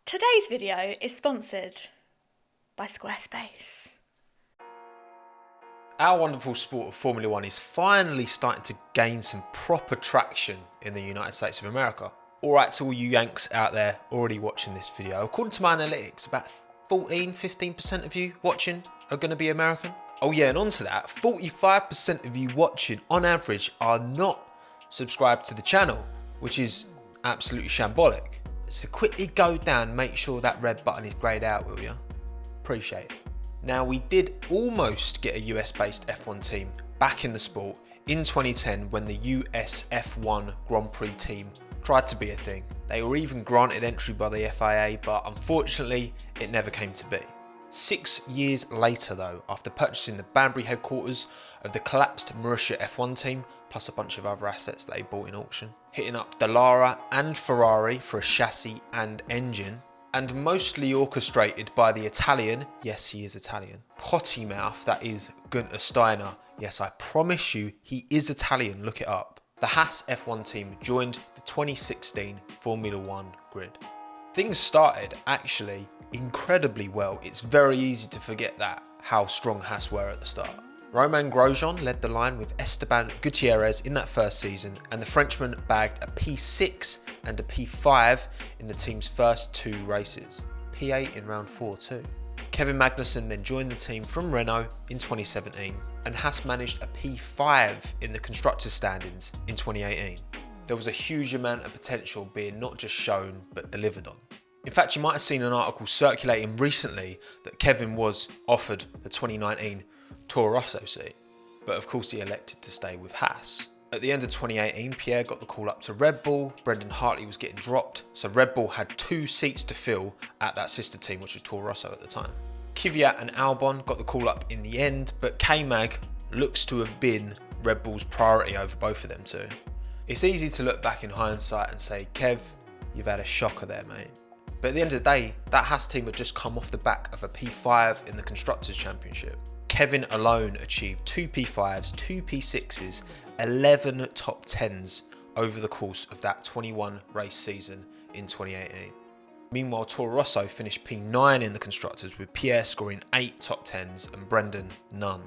Today's video is sponsored by Squarespace. Our wonderful sport of Formula One is finally starting to gain some proper traction in the United States of America. Alright, to all you Yanks out there already watching this video, according to my analytics, about 15% of you watching are going to be American. Oh yeah, and on to that, 45% of you watching on average are not subscribed to the channel, which is absolutely shambolic. So quickly go down, make sure that red button is greyed out, will you? Appreciate it. Now, we did almost get a US based F1 team back in the sport in 2010 when the US F1 Grand Prix team tried to be a thing. They were even granted entry by the FIA, but unfortunately it never came to be. 6 years later though, after purchasing the Banbury headquarters of the collapsed Marussia F1 team, plus a bunch of other assets that they bought in auction, hitting up Dallara and Ferrari for a chassis and engine, and mostly orchestrated by the Italian, yes he is Italian, potty mouth that is Gunther Steiner. Yes, I promise you he is Italian, look it up. The Haas F1 team joined the 2016 Formula One grid. Things started actually incredibly well. It's very easy to forget that, how strong Haas were at the start. Romain Grosjean led the line with Esteban Gutierrez in that first season, and the Frenchman bagged a P6 and a P5 in the team's first 2 races. P8 in round 4 too. Kevin Magnussen then joined the team from Renault in 2017, and Haas managed a P5 in the constructors standings in 2018. There was a huge amount of potential being not just shown but delivered on. In fact, you might have seen an article circulating recently that Kevin was offered the 2019 Toro Rosso seat, but of course he elected to stay with Haas. At the end of 2018, Pierre got the call up to Red Bull, Brendan Hartley was getting dropped, so Red Bull had 2 seats to fill at that sister team, which was Toro Rosso at the time. Kvyat and Albon got the call up in the end, but K-Mag looks to have been Red Bull's priority over both of them two. It's easy to look back in hindsight and say, Kev, you've had a shocker there, mate. But at the end of the day, that Haas team had just come off the back of a P5 in the Constructors' Championship. Kevin alone achieved 2 P5s, 2 P6s, 11 top 10s over the course of that 21 race season in 2018. Meanwhile, Toro Rosso finished P9 in the Constructors, with Pierre scoring 8 top 10s and Brendan none.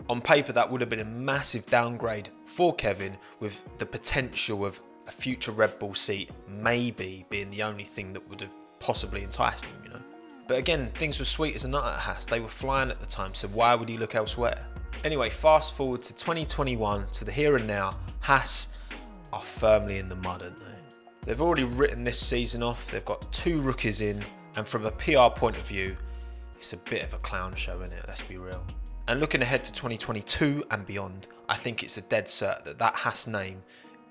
On paper, that would have been a massive downgrade for Kevin, with the potential of a future Red Bull seat maybe being the only thing that would have possibly enticed him, you know. But again, things were sweet as a nut at Haas. They were flying at the time, so why would he look elsewhere? Anyway, fast forward to 2021, to the here and now, Haas are firmly in the mud, aren't they? They've already written this season off, they've got 2 rookies in, and from a PR point of view, it's a bit of a clown show, isn't it? Let's be real. And looking ahead to 2022 and beyond, I think it's a dead cert that that Haas name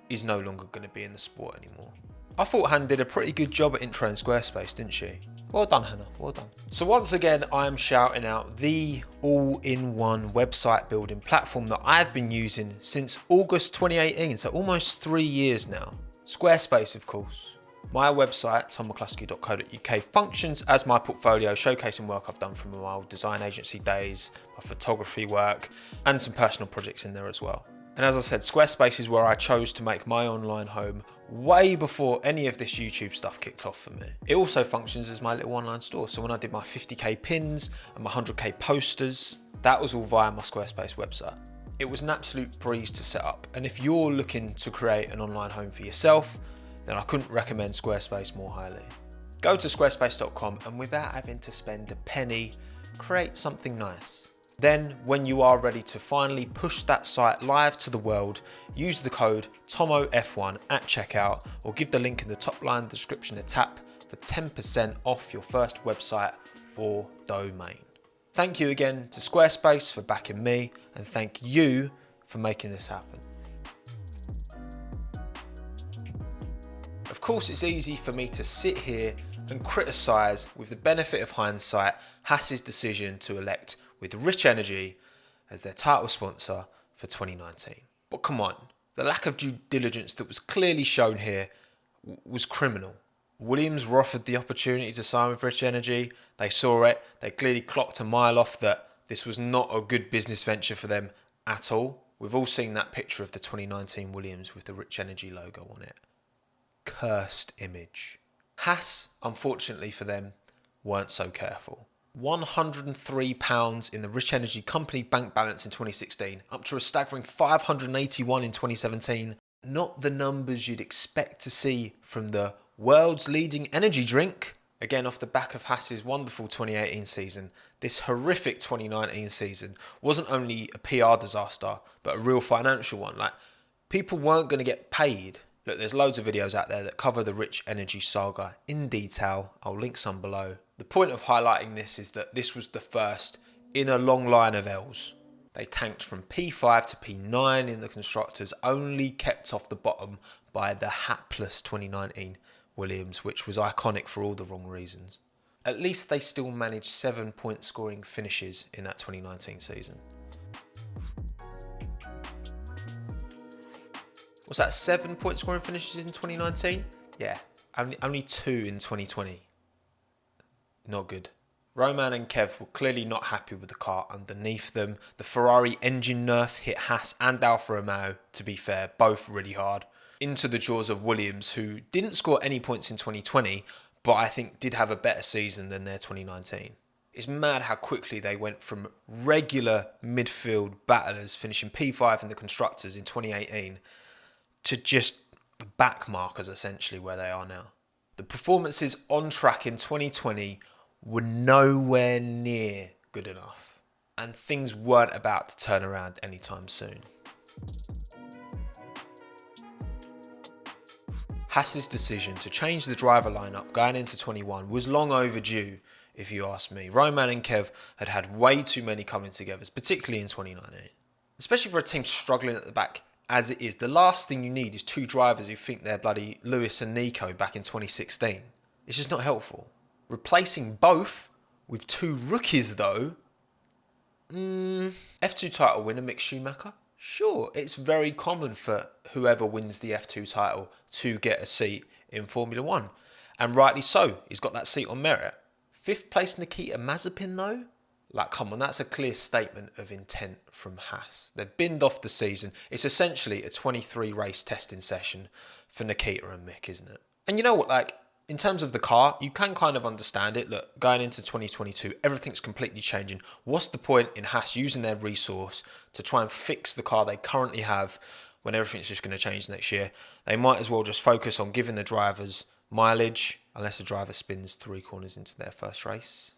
is no longer going to be in the sport anymore. I thought Hannah did a pretty good job at introing Squarespace, didn't she? Well done, Hannah, well done. So once again, I am shouting out the all-in-one website building platform that I've been using since August 2018, so almost 3 years now. Squarespace, of course. My website, tommocluskey.co.uk, functions as my portfolio, showcasing work I've done from my old design agency days, my photography work, and some personal projects in there as well. And as I said, Squarespace is where I chose to make my online home way before any of this YouTube stuff kicked off for me. It also functions as my little online store. So when I did my 50k pins and my 100k posters, that was all via my Squarespace website. It was an absolute breeze to set up. And if you're looking to create an online home for yourself, then I couldn't recommend Squarespace more highly. Go to squarespace.com and without having to spend a penny, create something nice. Then, when you are ready to finally push that site live to the world, use the code TOMMOF1 at checkout, or give the link in the top line of the description a tap for 10% off your first website or domain. Thank you again to Squarespace for backing me, and thank you for making this happen. Of course, it's easy for me to sit here and criticise, with the benefit of hindsight, Haas's decision to elect with Rich Energy as their title sponsor for 2019. But come on, the lack of due diligence that was clearly shown here was criminal. Williams were offered the opportunity to sign with Rich Energy. They saw it. They clearly clocked a mile off that this was not a good business venture for them at all. We've all seen that picture of the 2019 Williams with the Rich Energy logo on it. Cursed image. Haas, unfortunately for them, weren't so careful. £103 in the Rich Energy Company bank balance in 2016, up to a staggering 581 in 2017. Not the numbers you'd expect to see from the world's leading energy drink. Again, off the back of Haas's wonderful 2018 season, this horrific 2019 season wasn't only a PR disaster, but a real financial one. Like, people weren't going to get paid. Look, there's loads of videos out there that cover the Rich Energy saga in detail. I'll link some below. The point of highlighting this is that this was the first in a long line of L's. They tanked from P5 to P9 in the constructors, only kept off the bottom by the hapless 2019 Williams, which was iconic for all the wrong reasons. At least they still managed 7-point scoring finishes in that 2019 season. Was that 7-point scoring finishes in 2019? Yeah, only 2 in 2020. Not good. Roman and Kev were clearly not happy with the car underneath them. The Ferrari engine nerf hit Haas and Alfa Romeo, to be fair, both really hard, into the jaws of Williams, who didn't score any points in 2020, but I think did have a better season than their 2019. It's mad how quickly they went from regular midfield battlers finishing P5 in the constructors in 2018 to just backmarkers essentially where they are now. The performances on track in 2020 were nowhere near good enough, and things weren't about to turn around anytime soon. Haas's decision to change the driver lineup going into 21 was long overdue, if you ask me. Roman and Kev had way too many coming together, particularly in 2019. Especially for a team struggling at the back as it is. The last thing you need is two drivers who think they're bloody Lewis and Nico back in 2016. It's just not helpful. Replacing both with two rookies though, F2 title winner Mick Schumacher? Sure, it's very common for whoever wins the F2 title to get a seat in Formula 1. And rightly so, he's got that seat on merit. 5th place Nikita Mazepin though? Like, come on, that's a clear statement of intent from Haas. They've binned off the season. It's essentially a 23 race testing session for Nikita and Mick, isn't it? And you know what, like, in terms of the car, you can kind of understand it. Look, going into 2022, everything's completely changing. What's the point in Haas using their resource to try and fix the car they currently have when everything's just going to change next year? They might as well just focus on giving the drivers mileage, unless the driver spins 3 corners into their first race,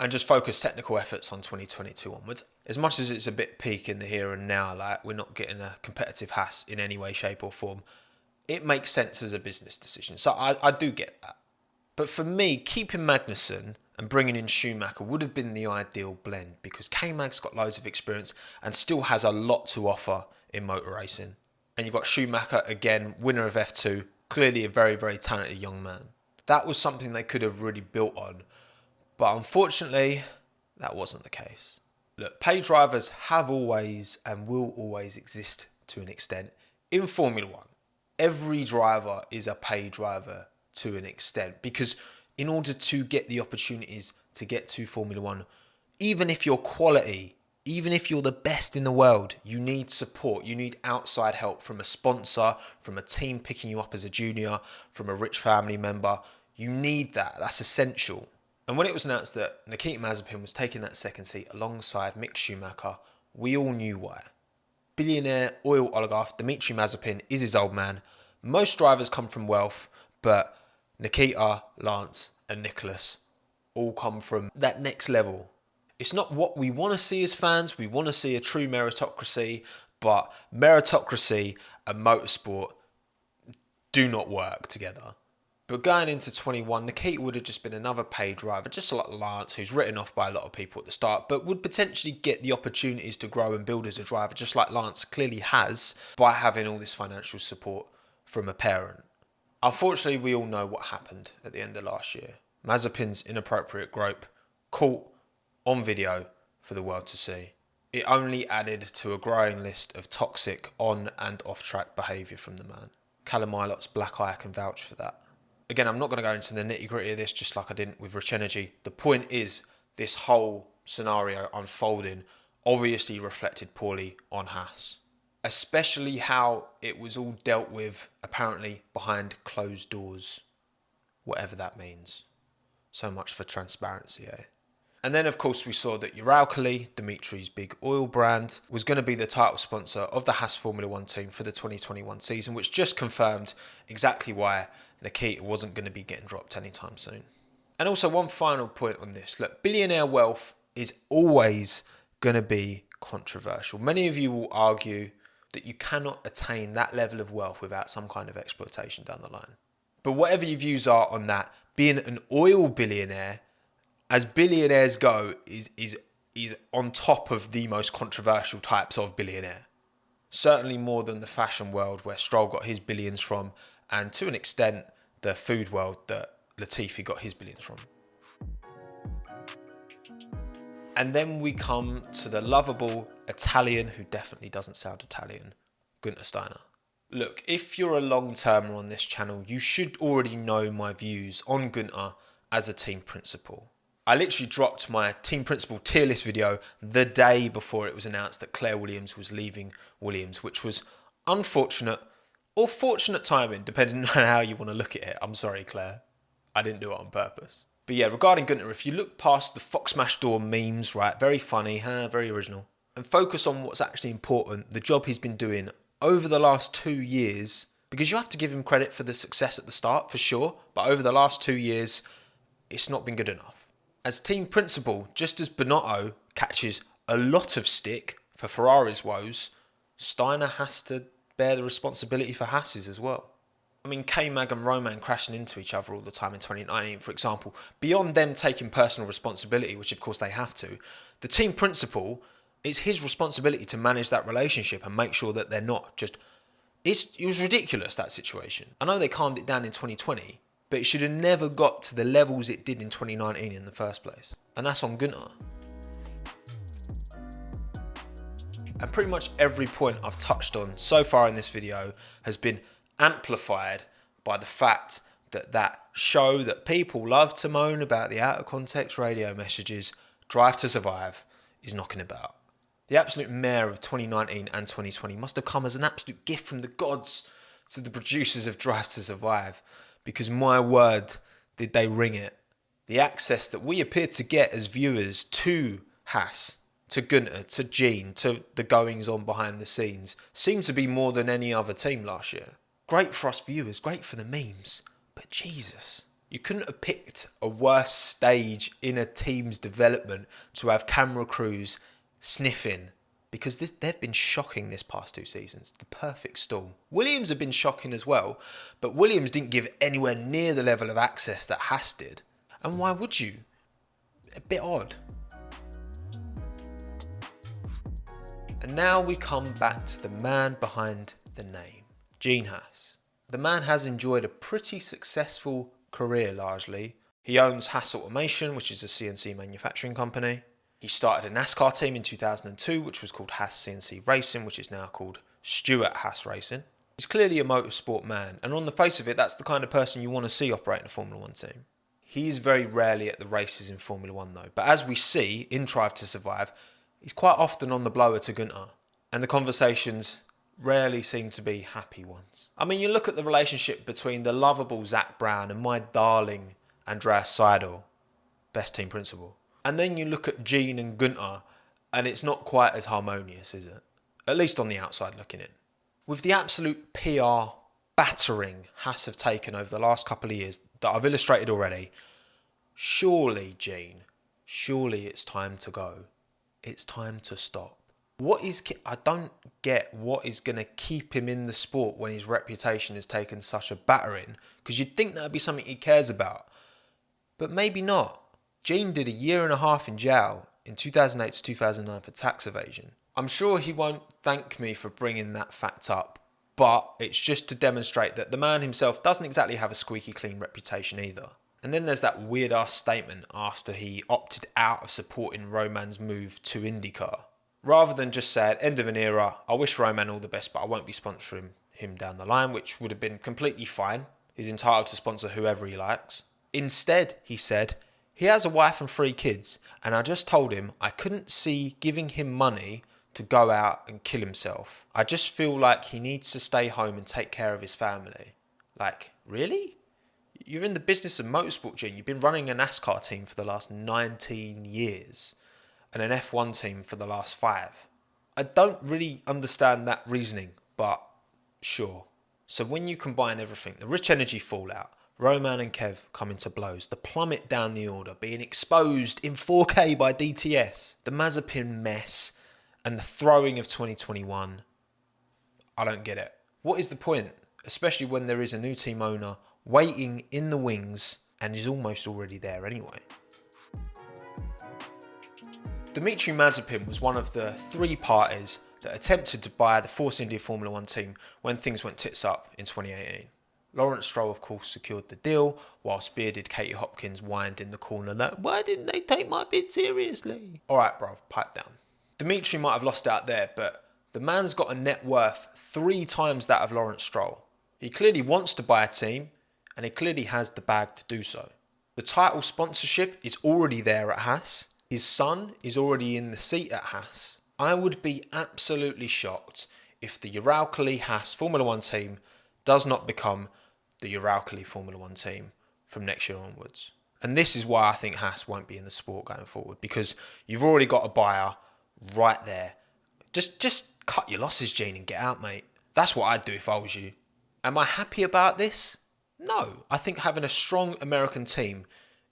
and just focus technical efforts on 2022 onwards. As much as it's a bit peak in the here and now, like we're not getting a competitive Haas in any way, shape or form, it makes sense as a business decision. So I do get that. But for me, keeping Magnussen and bringing in Schumacher would have been the ideal blend, because K-Mag's got loads of experience and still has a lot to offer in motor racing. And you've got Schumacher, again, winner of F2, clearly a very, very talented young man. That was something they could have really built on. But unfortunately, that wasn't the case. Look, pay drivers have always and will always exist to an extent in Formula 1. Every driver is a paid driver to an extent, because in order to get the opportunities to get to Formula 1, even if you're quality, even if you're the best in the world, you need support. You need outside help from a sponsor, from a team picking you up as a junior, from a rich family member. You need that. That's essential. And when it was announced that Nikita Mazepin was taking that second seat alongside Mick Schumacher, we all knew why. Billionaire oil oligarch Dmitry Mazepin is his old man. Most drivers come from wealth, but Nikita, Lance and Nicholas all come from that next level. It's not what we want to see as fans. We want to see a true meritocracy, but meritocracy and motorsport do not work together. But going into 21, Nikita would have just been another paid driver, just like Lance, who's written off by a lot of people at the start, but would potentially get the opportunities to grow and build as a driver, just like Lance clearly has, by having all this financial support from a parent. Unfortunately, we all know what happened at the end of last year. Mazepin's inappropriate grope caught on video for the world to see. It only added to a growing list of toxic on and off track behaviour from the man. Callum Ilot's black eye can vouch for that. Again, I'm not going to go into the nitty gritty of this, just like I didn't with Rich Energy. The point is, this whole scenario unfolding obviously reflected poorly on Haas. Especially how it was all dealt with, apparently, behind closed doors. whatever that means. So much for transparency, eh? And then, of course, we saw that Uralkali, Dimitri's big oil brand, was going to be the title sponsor of the Haas Formula One team for the 2021 season, which just confirmed exactly why Nikita wasn't going to be getting dropped anytime soon. And also, one final point on this. Look, billionaire wealth is always going to be controversial. Many of you will argue that you cannot attain that level of wealth without some kind of exploitation down the line. But whatever your views are on that, being an oil billionaire, as billionaires go, is on top of the most controversial types of billionaire. Certainly more than the fashion world where Stroll got his billions from, and to an extent the food world that Latifi got his billions from. And then we come to the lovable Italian who definitely doesn't sound Italian, Günther Steiner. Look, if you're a long-termer on this channel, you should already know my views on Günther as a team principal. I literally dropped my team principal tier list video the day before it was announced that Claire Williams was leaving Williams, which was unfortunate or fortunate timing, depending on how you want to look at it. I'm sorry, Claire. I didn't do it on purpose. But yeah, regarding Günther, if you look past the Fox Smash Door memes, right, very funny, very original, and focus on what's actually important, the job he's been doing over the last 2 years, because you have to give him credit for the success at the start, for sure, but over the last 2 years, it's not been good enough. As team principal, just as Binotto catches a lot of stick for Ferrari's woes, Steiner has to bear the responsibility for Haas's as well. I mean, K-Mag and Roman crashing into each other all the time in 2019, for example, beyond them taking personal responsibility, which of course they have to, the team principal, it's his responsibility to manage that relationship and make sure that they're not just... It was ridiculous, that situation. I know they calmed it down in 2020, but it should have never got to the levels it did in 2019 in the first place. And that's on Günther. And pretty much every point I've touched on so far in this video has been amplified by the fact that that show that people love to moan about, the out of context radio messages, Drive to Survive, is knocking about. The absolute mare of 2019 and 2020 must have come as an absolute gift from the gods to the producers of Drive to Survive, because my word, did they ring it. The access that we appeared to get as viewers to Haas, to Günther, to Gene, to the goings on behind the scenes, seems to be more than any other team last year. Great for us viewers, great for the memes, but Jesus, you couldn't have picked a worse stage in a team's development to have camera crews sniffing, because they've been shocking this past 2 seasons. The perfect storm. Williams have been shocking as well, but Williams didn't give anywhere near the level of access that Haas did. And why would you? A bit odd. And now we come back to the man behind the name, Gene Haas. The man has enjoyed a pretty successful career largely. He owns Haas Automation, which is a CNC manufacturing company. He started a NASCAR team in 2002, which was called Haas CNC Racing, which is now called Stewart Haas Racing. He's clearly a motorsport man, and on the face of it, that's the kind of person you want to see operating a Formula One team. He's very rarely at the races in Formula One though, but as we see in Drive to Survive, he's quite often on the blower to Günther, and the conversations rarely seem to be happy ones. I mean, you look at the relationship between the lovable Zach Brown and my darling Andreas Seidel, best team principal. And then you look at Gene and Günther, and it's not quite as harmonious, is it? At least on the outside looking in. With the absolute PR battering Haas have taken over the last couple of years that I've illustrated already, surely, Gene, surely it's time to go. It's time to stop. I don't get what is going to keep him in the sport when his reputation has taken such a battering, because you'd think that would be something he cares about. But maybe not. Gene did 1.5 years in jail in 2008 to 2009 for tax evasion. I'm sure he won't thank me for bringing that fact up, but it's just to demonstrate that the man himself doesn't exactly have a squeaky clean reputation either. And then there's that weird ass statement after he opted out of supporting Roman's move to IndyCar. Rather than just say, end of an era, I wish Roman all the best, but I won't be sponsoring him down the line, which would have been completely fine. He's entitled to sponsor whoever he likes. Instead, he said, he has a wife and 3 kids, and I just told him I couldn't see giving him money to go out and kill himself. I just feel like he needs to stay home and take care of his family. Like, really? You're in the business of motorsport, Gene. You've been running a NASCAR team for the last 19 years and an F1 team for the last 5. I don't really understand that reasoning, but sure. So when you combine everything, the Rich Energy fallout, Roman and Kev coming to blows, the plummet down the order, being exposed in 4K by DTS, the Mazepin mess, and the throwing of 2021, I don't get it. What is the point? Especially when there is a new team owner waiting in the wings and is almost already there anyway. Dmitry Mazepin was one of the 3 parties that attempted to buy the Force India Formula 1 team when things went tits up in 2018. Lawrence Stroll, of course, secured the deal, whilst bearded Katie Hopkins whined in the corner that, why didn't they take my bid seriously? Alright, bruv, pipe down. Dimitri might have lost out there, but the man's got a net worth 3 times that of Lawrence Stroll. He clearly wants to buy a team, and he clearly has the bag to do so. The title sponsorship is already there at Haas. His son is already in the seat at Haas. I would be absolutely shocked if the Uralkali Haas Formula 1 team does not become the Uralkali Formula 1 team from next year onwards. And this is why I think Haas won't be in the sport going forward, because you've already got a buyer right there. Just cut your losses, Gene, and get out, mate. That's what I'd do if I was you. Am I happy about this? No. I think having a strong American team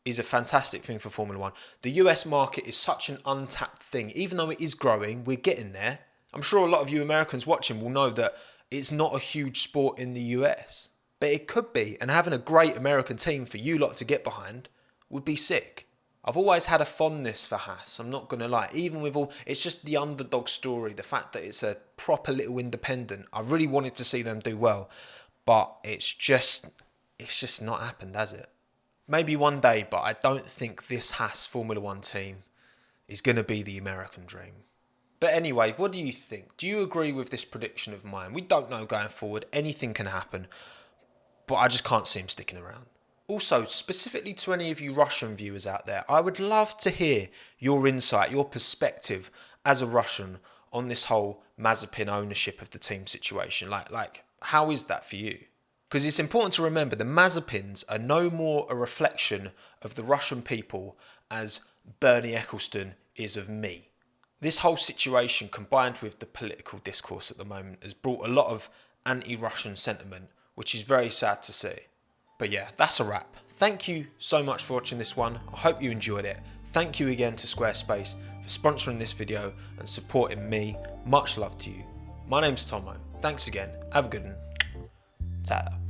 is a fantastic thing for Formula 1. The US market is such an untapped thing. Even though it is growing, we're getting there. I'm sure a lot of you Americans watching will know that it's not a huge sport in the US. But it could be, and having a great American team for you lot to get behind would be sick. I've always had a fondness for Haas, I'm not going to lie. Even with all, it's just the underdog story, the fact that it's a proper little independent. I really wanted to see them do well, but it's just not happened, has it? Maybe one day, but I don't think this Haas Formula 1 team is going to be the American dream. But anyway, what do you think? Do you agree with this prediction of mine? We don't know going forward. Anything can happen, but I just can't see him sticking around. Also, specifically to any of you Russian viewers out there, I would love to hear your insight, your perspective as a Russian on this whole Mazepin ownership of the team situation. Like, how is that for you? Because it's important to remember the Mazepins are no more a reflection of the Russian people as Bernie Ecclestone is of me. This whole situation, combined with the political discourse at the moment, has brought a lot of anti-Russian sentiment, which is very sad to see. But yeah, that's a wrap. Thank you so much for watching this one. I hope you enjoyed it. Thank you again to Squarespace for sponsoring this video and supporting me. Much love to you. My name's Tommo. Thanks again. Have a good one. Ta-da.